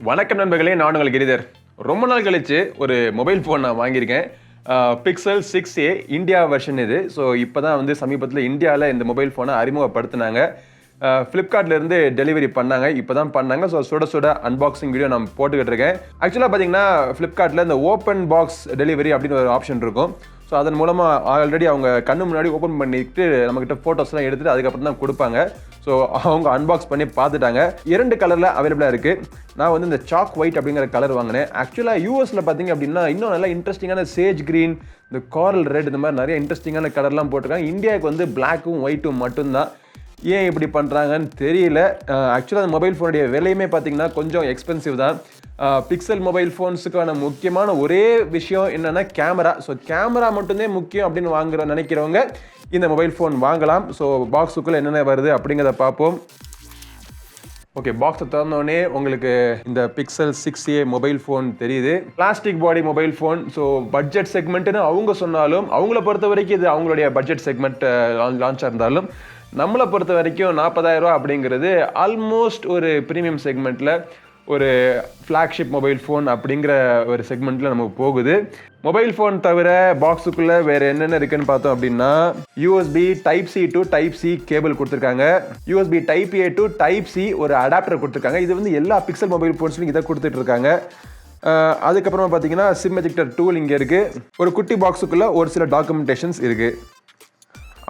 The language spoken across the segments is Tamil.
வணக்கம் நண்பர்களே, நான் உங்கள் கிரிதர். ரொம்ப நாள் கழிச்சு ஒரு மொபைல் ஃபோன் நான் வாங்கியிருக்கேன். பிக்சல் 6a இந்தியா வெர்ஷன் இது. ஸோ இப்போ தான் வந்து சமீபத்தில் இந்தியாவில் இந்த மொபைல் ஃபோனை அறிமுகப்படுத்தினாங்க. ஃப்ளிப்கார்ட்லேருந்து டெலிவரி பண்ணாங்க, இப்போ தான் பண்ணாங்க. ஸோ சுட சுட அன்பாக்சிங் வீடியோ நான் போட்டுக்கிட்டு இருக்கேன். ஆக்சுவலாக பார்த்தீங்கன்னா ஃப்ளிப்கார்ட்டில் இந்த ஓப்பன் பாக்ஸ் டெலிவரி அப்படின்னு ஒரு ஆப்ஷன் இருக்கும். ஸோ அதன் மூலமாக ஆல்ரெடி அவங்க கண்ணு முன்னாடி ஓப்பன் பண்ணிட்டு நம்மக்கிட்ட ஃபோட்டோஸ்லாம் எடுத்துகிட்டு அதுக்கப்புறம் தான் கொடுப்பாங்க. ஸோ அவங்க அன்பாக்ஸ் பண்ணி பார்த்துட்டாங்க. 2 கலரில் அவைலபிளாக இருக்குது. நான் வந்து இந்த சாக் ஒயிட் அப்படிங்கிற கலர் வாங்கினேன். ஆக்சுவலாக யூஎஸில் பார்த்தீங்க அப்படின்னா இன்னும் நல்லா இன்ட்ரெஸ்டிங்கான சேஜ் க்ரீன், இந்த காரல் ரெட், இந்த மாதிரி நிறைய இன்ட்ரெஸ்டிங்கான கலர்லாம் போட்டிருக்காங்க. இந்தியாவுக்கு வந்து பிளாக்கும் ஒயிட்டும் மட்டும்தான். ஏன் இப்படி பண்ணுறாங்கன்னு தெரியல. ஆக்சுவலாக அந்த மொபைல் ஃபோனுடைய விலையுமே பார்த்தீங்கன்னா கொஞ்சம் எக்ஸ்பென்சிவ் தான். பிக்சல் மொபைல் ஃபோன்ஸுக்கான முக்கியமான ஒரே விஷயம் என்னென்னா கேமரா. ஸோ கேமரா மட்டும்தான் முக்கியம் அப்படின்னு நினைக்கிறவங்க இந்த மொபைல் ஃபோன் வாங்கலாம். ஸோ பாக்ஸுக்குள்ளே என்னென்ன வருது அப்படிங்கிறத பார்ப்போம். ஓகே, பாக்ஸை திறந்தோடனே உங்களுக்கு இந்த பிக்சல் 6a மொபைல் ஃபோன் தெரியுது. Plastic body mobile phone. So budget செக்மெண்ட்டுன்னு அவங்க சொன்னாலும், அவங்கள பொறுத்த வரைக்கும் இது அவங்களுடைய பட்ஜெட் செக்மெண்ட் லான்ச்சாக இருந்தாலும், நம்மளை பொறுத்த வரைக்கும் 40,000 ரூபா அப்படிங்கிறது ஆல்மோஸ்ட் ஒரு ப்ரீமியம் செக்மெண்ட்டில் ஒரு ஃப்ளாக்ஷிப் மொபைல் ஃபோன் அப்படிங்கிற ஒரு செக்மெண்ட்டில் நமக்கு போகுது. மொபைல் ஃபோன் தவிர பாக்ஸுக்குள்ளே வேறு என்னென்ன இருக்குதுன்னு பார்த்தோம் அப்படின்னா, USB type C to type C cable கொடுத்துருக்காங்க. USB type A to type C ஒரு அடாப்டர் கொடுத்துருக்காங்க. இது வந்து எல்லா பிக்சல் மொபைல் ஃபோன்ஸ்லையும் இதை கொடுத்துட்ருக்காங்க. அதுக்கப்புறமா பார்த்தீங்கன்னா சிம் எஜெக்டர் டூல் இங்கே இருக்குது. ஒரு குட்டி பாக்ஸுக்குள்ளே ஒரு சில டாக்குமெண்டேஷன்ஸ் இருக்குது.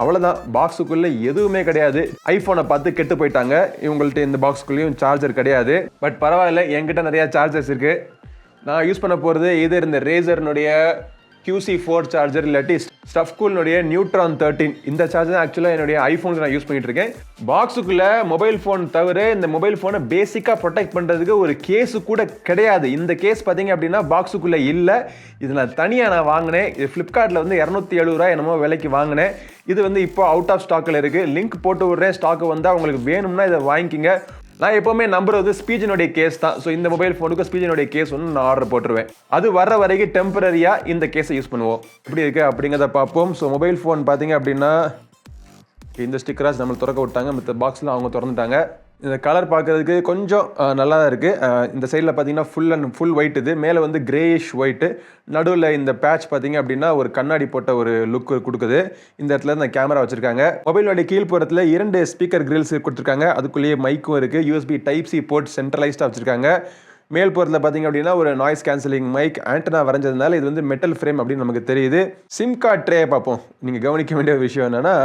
அவ்வளோதான், பாக்ஸுக்குள்ளே எதுவுமே கிடையாது. ஐஃபோனை பார்த்து கெட்டு போயிட்டாங்க. இவங்கள்ட்ட இந்த பாக்ஸுக்குள்ளேயும் சார்ஜர் கிடையாது. பட் பரவாயில்ல, என்கிட்ட நிறையா சார்ஜர்ஸ் இருக்குது. நான் யூஸ் பண்ண போகிறது இதர் இந்த ரேசர்னுடைய QC4 சார்ஜர், இல்லாட்டி ஸ்டஃப்கூல்னுடைய நியூட்ரான் 13. இந்த சார்ஜர் ஆக்சுவலாக என்னுடைய ஐஃபோனுக்கு நான் யூஸ் பண்ணிட்டு இருக்கேன். பாக்ஸுக்குள்ளே மொபைல் ஃபோன் தவிர இந்த மொபைல் ஃபோனை பேசிக்காக ப்ரொடெக்ட் பண்ணுறதுக்கு ஒரு கேஸு கூட கிடையாது. இந்த கேஸ் பார்த்தீங்க அப்படின்னா பாக்ஸுக்குள்ளே இல்லை. இது நான் தனியாக நான் வாங்கினேன். இது ஃப்ளிப்கார்ட்டில் வந்து 270 ரூபா என்னமோ விலைக்கு வாங்கினேன். இது வந்து இப்போ அவுட் ஆஃப் ஸ்டாக்கில் இருக்குது. லிங்க் போட்டு விட்றேன். ஸ்டாக்கு வந்தால் உங்களுக்கு வேணும்னா இதை வாங்கிக்கிங்க. நான் எப்போவுமே நம்புறது ஸ்பீஜினுடைய கேஸ் தான். ஸோ இந்த மொபைல் ஃபோனுக்கு ஸ்பீஜினுடைய கேஸ் ஒன்று நான் ஆர்டர் போட்டுருவேன். அது வர்ற வரைக்கும் டெம்பரரியாக இந்த கேஸை யூஸ் பண்ணுவோம். எப்படி இருக்குது அப்படிங்கிறத பார்ப்போம். ஸோ மொபைல் ஃபோன் பார்த்தீங்க அப்படின்னா இந்த ஸ்டிக்கராஸ் நம்மளை திறக்க விட்டாங்க. மற்ற பாக்ஸில் அவங்க திறந்துட்டாங்க. இந்த கலர் பார்க்குறதுக்கு கொஞ்சம் நல்லா தான் இருக்குது. இந்த சைடில் பார்த்தீங்கன்னா ஃபுல் ஒயிட். இது மேலே வந்து கிரேயிஷ் ஒயிட்டு. நடுவில் இந்த பேட்ச் பார்த்தீங்க அப்படின்னா ஒரு கண்ணாடி போட்ட ஒரு லுக் கொடுக்குது. இந்த இடத்துல இந்த கேமரா வச்சுருக்காங்க. மொபைலோட கீழ்ப்புறத்தில் 2 ஸ்பீக்கர் கிரில்ஸ் கொடுத்துருக்காங்க. அதுக்குள்ளேயே மைக்கும் இருக்குது. யூஎஸ்பி டைப் சி போர்ட் சென்ட்ரலைஸ்டாக வச்சுருக்காங்க. மேல் புறத்தில் பார்த்தீங்க அப்படின்னா ஒரு நாய்ஸ் கேன்சலிங் மைக் ஆண்டனா வரைஞ்சதுனால இது வந்து மெட்டல் ஃப்ரேம் அப்படின்னு நமக்கு தெரியுது. சிம் கார்டு ட்ரேயை பார்ப்போம். நீங்கள் கவனிக்க வேண்டிய விஷயம் என்னென்னா,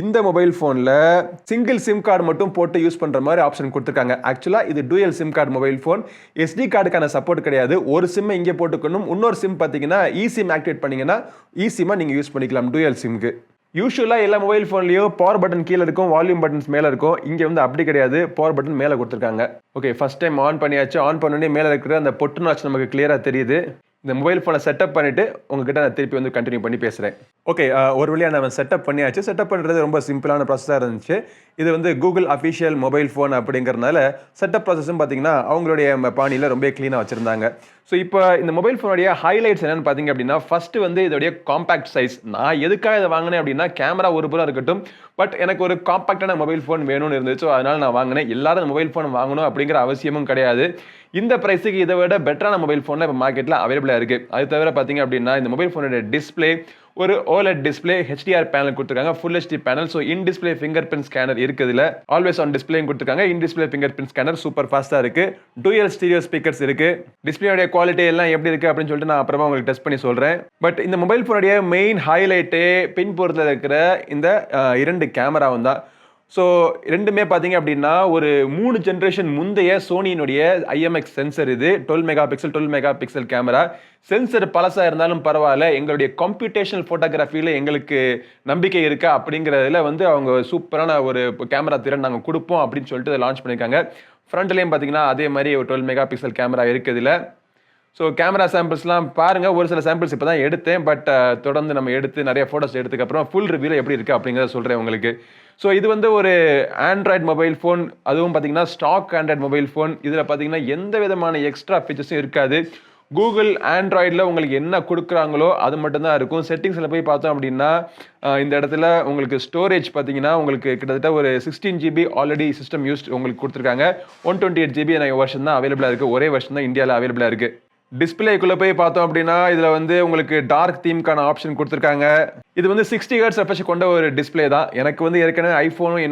இந்த மொபைல் ஃபோனில் சிங்கிள் சிம் கார்டு மட்டும் போட்டு யூஸ் பண்ணுற மாதிரி ஆப்ஷன் கொடுத்துருக்காங்க. ஆக்சுவலாக இது dual sim card mobile phone. SD கார்டுக்கான சப்போர்ட் கிடையாது. ஒரு சிம்மை இங்கே போட்டுக்கணும். இன்னொரு சிம் பார்த்தீங்கன்னா eSIM ஆக்டிவேட் பண்ணிங்கன்னா eSIM-ஆ நீங்கள் யூஸ் பண்ணிக்கலாம் டூயல் சிம்க்கு. யூஸ்வலாக எல்லா மொபைல் ஃபோன்லேயும் பவர் பட்டன் கீழே இருக்கும், வால்யூம் பட்டன்ஸ் மேலே இருக்கும். இங்கே வந்து அப்படி கிடையாது, பவர் பட்டன் மேலே கொடுத்துருக்காங்க. ஓகே, ஃபஸ்ட் டைம் ஆன் பண்ணியாச்சு. ஆன் பண்ணோடனே மேலே இருக்கிற அந்த பொட்டு நாச்சு நமக்கு கிளியராக தெரியுது. இந்த மொபைல் ஃபோனை செட்டப் பண்ணிவிட்டு உங்ககிட்ட நான் திருப்பி வந்து கண்டினியூ பண்ணி பேசுகிறேன். ஓகே, ஒரு வழியாக நான் செட்டப் பண்ணியாச்சு. செட்டப் பண்ணுறது ரொம்ப சிம்பிளான ப்ராசஸாக இருந்துச்சு. இது வந்து கூகுள் அஃபிஷியல் மொபைல் ஃபோன் அப்படிங்கிறதுனால செட்டப் ப்ராசஸும் பார்த்தீங்கன்னா அவங்களுடைய பாணியில் ரொம்ப க்ளீனாக வச்சுருந்தாங்க. ஸோ இப்போ இந்த மொபைல் ஃபோனுடைய ஹைலைட்ஸ் என்னென்னு பார்த்தீங்க அப்படின்னா, ஃபஸ்ட்டு வந்து இதோடைய காம்பேக்ட் சைஸ். நான் எதுக்காக இதை வாங்கினேன் அப்படின்னா, கேமரா ஒரு புறம் இருக்கட்டும், பட் எனக்கு ஒரு காம்பேக்டான மொபைல் ஃபோன் வேணும்னு இருந்துச்சு. அதனால் நான் வாங்கினேன். எல்லாரும் இந்த மொபைல் ஃபோன் வாங்கணும் அப்படிங்கிற அவசியமும் கிடையாது. இந்த ப்ரைஸுக்கு இதை விட பெட்டரான மொபைல் ஃபோனில் இப்போ மார்க்கெட்டில் அவைலபிளாக இருக்குது. அது தவிர பார்த்தீங்க அப்படின்னா இந்த மொபைல் ஃபோனுடைய டிஸ்பிளே ஒரு OLED டிஸ்பிளே, HDR பேனல் கொடுத்துருக்காங்க, full HD panel. So in display finger print scanner இருக்குதுல, ஆல்வேஸ் ஆன் டிஸ்பிளேயும் கொடுத்துருக்காங்க. In display finger print scanner super ஃபாஸ்ட்டாக இருக்குது. டூயல் ஸ்டீரியோ ஸ்பீக்கர்ஸ் இருக்குது. டிஸ்பிளேயோடைய குவாலிட்டி எல்லாம் எப்படி இருக்குது அப்படின்னு சொல்லிட்டு நான் அப்புறமா உங்களுக்கு டெஸ்ட் பண்ணி சொல்கிறேன். பட் இந்த மொபைல் ஃபோனுடைய மெயின் ஹைலைட்டே பின்புறத்தில் இருக்கிற இந்த 2 கேமராவும் தான். ஸோ ரெண்டுமே பார்த்தீங்க அப்படின்னா ஒரு 3 ஜென்ரேஷன் முந்தைய சோனியினுடைய IMX சென்சர். இது 12 மெகா பிக்சல் கேமரா. சென்சர் பழசாக இருந்தாலும் பரவாயில்ல, எங்களுடைய கம்ப்யூட்டேஷனல் ஃபோட்டோகிராஃபியில் எங்களுக்கு நம்பிக்கை இருக்கா அப்படிங்கிறதுல வந்து அவங்க சூப்பரான ஒரு கேமரா திறன் நாங்கள் கொடுப்போம் அப்படின்னு சொல்லிட்டு லான்ச் பண்ணியிருக்காங்க. ஃப்ரண்ட்லேயும் பார்த்தீங்கன்னா அதே மாதிரி ஒரு 12 மெகா பிக்சல் கேமரா இருக்குது இதில். ஸோ கேமரா சாம்பிள்ஸ்லாம் பாருங்கள். ஒரு சில சாம்பிள்ஸ் இப்போ தான் எடுத்தேன். பட் தொடர்ந்து நம்ம எடுத்து நிறைய ஃபோட்டோஸ் எடுத்துக்கப்புறம் ஃபுல் ரிவ்யூவில் எப்படி இருக்குது அப்படிங்கிறத சொல்கிறேன் உங்களுக்கு. ஸோ இது வந்து ஒரு ஆண்ட்ராய்டு மொபைல் ஃபோன். அதுவும் பார்த்தீங்கன்னா ஸ்டாக் ஆண்ட்ராய்டு மொபைல் ஃபோன். இதில் பார்த்தீங்கன்னா எந்த விதமான எக்ஸ்ட்ரா ஃபீச்சர்ஸும் இருக்காது. கூகுள் ஆண்ட்ராய்டில் உங்களுக்கு என்ன கொடுக்குறாங்களோ அது மட்டும்தான் இருக்கும். செட்டிங்ஸில் போய் பார்த்தோம் அப்படின்னா இந்த இடத்துல உங்களுக்கு ஸ்டோரேஜ் பார்த்தீங்கன்னா உங்களுக்கு கிட்டத்தட்ட ஒரு 16 GB ஆல்ரெடி சிஸ்டம் யூஸ்ட் உங்களுக்கு கொடுத்துருக்காங்க. 128 GB வெர்ஷன் தான் அவைலபிளாக இருக்குது. ஒரே வெர்ஷன் தான் இந்தியாவில் அவைலபிளாக இருக்குது. டிஸ்பிளேக்குள்ளே போய் பார்த்தோம் அப்படின்னா இதில் வந்து உங்களுக்கு டார்க் தீம்க்கான ஆப்ஷன் கொடுத்துருக்காங்க. இது வந்து 60 ஹெர்ட்ஸ் ரெஃப்ரெஷ் கொண்ட ஒரு டிஸ்பிளே தான். எனக்கு வந்து ஏற்கனவே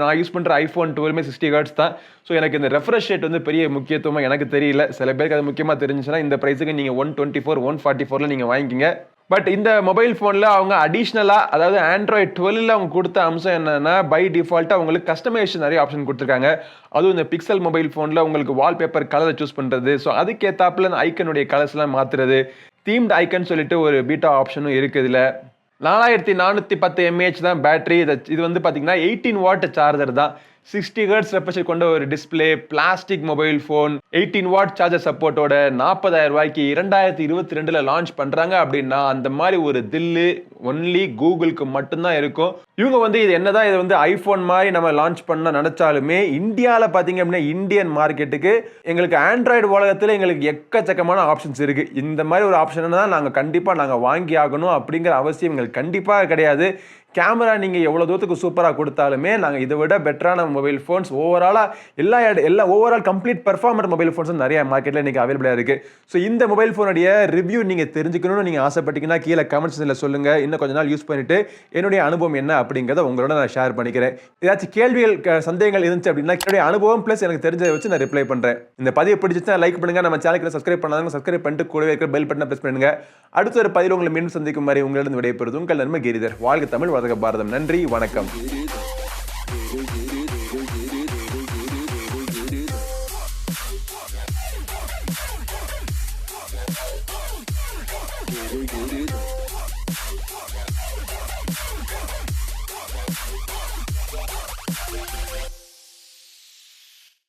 நான் யூஸ் பண்ணுற ஐஃபோன் 12 60 ஹெர்ட்ஸ் தான். ஸோ எனக்கு இந்த ரெஃப்ரெஷ் ரேட் வந்து பெரிய முக்கியத்துவமாக எனக்கு தெரியல. சில பேருக்கு அது முக்கியமாக தெரிஞ்சுச்சுன்னா இந்த ப்ரைஸுக்கு நீங்கள் 124 144 நீங்கள் வாங்கிக்கிங்க. பட் இந்த மொபைல் ஃபோனில் அவங்க அடிஷ்னலாக அதாவது ஆண்ட்ராய்ட் 12 அவங்க கொடுத்த அம்சம் என்னன்னா பை டிஃபால்ட்டாக உங்களுக்கு கஸ்டமைசேஷன் நிறைய ஆப்ஷன் கொடுத்துருக்காங்க. அதுவும் இந்த பிக்சல் மொபைல் ஃபோனில் உங்களுக்கு வால்பேப்பர் கலரை சூஸ் பண்ணுறது, ஸோ அதுக்கேற்றாப்புல அந்த ஐக்கனுடைய கலர்ஸ்லாம் மாற்றுறது, தீம்ட் ஐக்கன் சொல்லிட்டு ஒரு பீட்டா ஆப்ஷனும் இருக்குது. இதில் 4410 mAh தான் பேட்டரி. இது வந்து பார்த்தீங்கன்னா 18 வாட் சார்ஜர் தான். 60 ஹெர்ட்ஸ் ரெஃப்ரெஷ் கொண்ட ஒரு display, plastic mobile phone, 18 watt charger சப்போர்ட்டோட 40,000 ரூபாய்க்கு 2022 லான்ச் பண்றாங்க அப்படின்னா அந்த மாதிரி ஒரு தில்லு ஒன்லி கூகுளுக்கு மட்டும்தான் இருக்கும். இவங்க வந்து இது என்னதான் இது வந்து ஐபோன் மாதிரி நம்ம லான்ச் பண்ண நினைச்சாலுமே இந்தியாவில் பார்த்தீங்க அப்படின்னா இந்தியன் மார்க்கெட்டுக்கு எங்களுக்கு ஆண்ட்ராய்டு உலகத்தில் எங்களுக்கு எக்கச்சக்கமான ஆப்ஷன்ஸ் இருக்கு. இந்த மாதிரி ஒரு ஆப்ஷன் தான் நாங்கள் கண்டிப்பாக வாங்கி ஆகணும் அப்படிங்கிற அவசியம் எங்களுக்கு கண்டிப்பாக கிடையாது. கேமரா நீங்கள் எவ்வளோ தூரத்துக்கு சூப்பராக கொடுத்தாலுமே நாங்கள் இதை விட பெட்டரான மொபைல் ஃபோன்ஸ் ஓவராலாக overall complete performer mobile phones நிறைய மார்க்கெட்டில் இன்றைக்கி அவைலபிளாக இருக்குது. ஸோ இந்த மொபைல் ஃபோனுடைய ரிவ்யூ நீங்கள் தெரிஞ்சுக்கணும்னு நீங்கள் ஆசைப்பட்டீங்கன்னா கீழே கமெண்ட்ஸில் சொல்லுங்கள். இன்னும் கொஞ்ச நாள் யூஸ் பண்ணிவிட்டு என்னுடைய அனுபவம் என்ன அப்படிங்கிறத உங்களோட நான் ஷேர் பண்ணிக்கிறேன். ஏதாச்சும் கேள்விகள் சந்தேகங்கள் இருந்துச்சு அப்படின்னா என்னுடைய அனுபவம் ப்ளஸ் எனக்கு தெரிஞ்சதை வச்சு நான் ரிப்ளை பண்ணுறேன். இந்த பதிவு பிடிச்சிச்சுன்னா லைக் பண்ணுங்கள். நம்ம சேனலுக்கு சப்ஸ்கிரைப் பண்ணாதவங்க சப்ஸ்கிரைப் பண்ணிட்டு கூடவே இருக்கிற பெல் பட்டனை ப்ரெஸ் பண்ணுங்கள். அடுத்த ஒரு பதிவில் உங்களை மீண்டும் சந்திக்கும் மாதிரி உங்களிடம் விடைபெறுவது உங்கள் நண்பர் கிரிதர். வாழ்க தமிழ், வளர்க பாரதம். நன்றி, வணக்கம்.